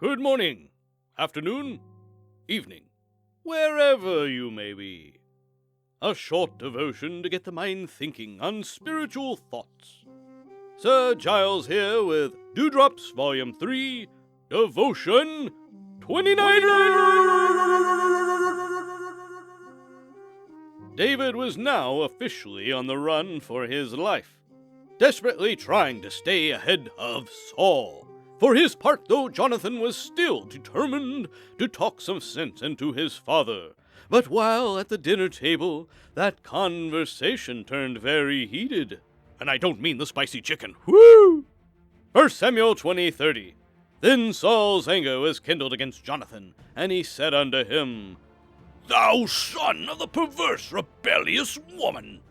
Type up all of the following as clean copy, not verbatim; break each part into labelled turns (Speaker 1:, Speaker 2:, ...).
Speaker 1: Good morning, afternoon, evening, wherever you may be. A short devotion to get the mind thinking on spiritual thoughts. Sir Giles here with Dewdrops Volume 3, Devotion 29. David was now officially on the run for his life, desperately trying to stay ahead of Saul. For his part, though, Jonathan was still determined to talk some sense into his father. But while at the dinner table, that conversation turned very heated. And I don't mean the spicy chicken. Whoo! 1 Samuel 20:30. Then Saul's anger was kindled against Jonathan, and he said unto him, Thou son of the perverse, rebellious woman,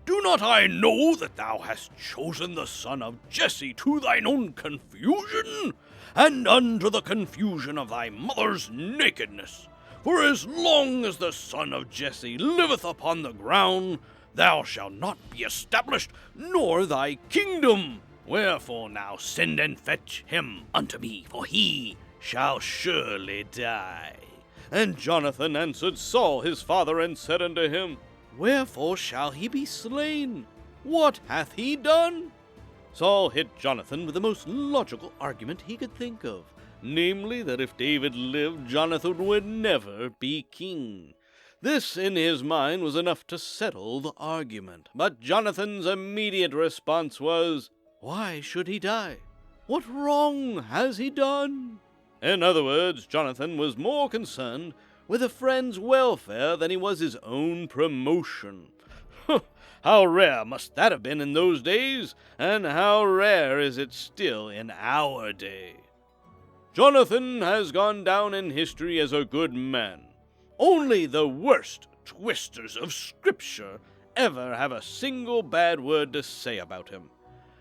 Speaker 1: do not I know that thou hast chosen the son of Jesse to thine own confusion, and unto the confusion of thy mother's nakedness? For as long as the son of Jesse liveth upon the ground, thou shalt not be established, nor thy kingdom. Wherefore now send and fetch him unto me, for he shall surely die. And Jonathan answered Saul his father, and said unto him, Wherefore shall he be slain? What hath he done? Saul hit Jonathan with the most logical argument he could think of, namely that if David lived, Jonathan would never be king. This, in his mind, was enough to settle the argument. But Jonathan's immediate response was, Why should he die? What wrong has he done? In other words, Jonathan was more concerned with a friend's welfare than he was his own promotion. How rare must that have been in those days, and how rare is it still in our day? Jonathan has gone down in history as a good man. Only the worst twisters of Scripture ever have a single bad word to say about him.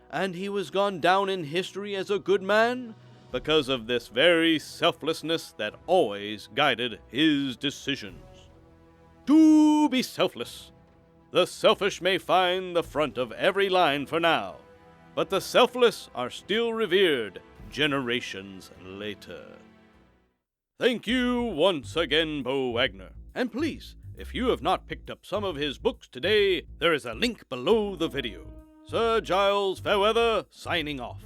Speaker 1: And he was gone down in history as a good man because of this very selflessness that always guided his decisions. To be selfless. The selfish may find the front of every line for now, but the selfless are still revered generations later. Thank you once again, Bo Wagner. And please, if you have not picked up some of his books today, there is a link below the video. Sir Giles Fairweather signing off.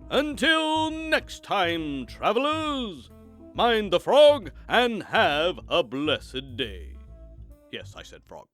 Speaker 1: Until next time, travelers, mind the frog and have a blessed day. Yes, I said frog.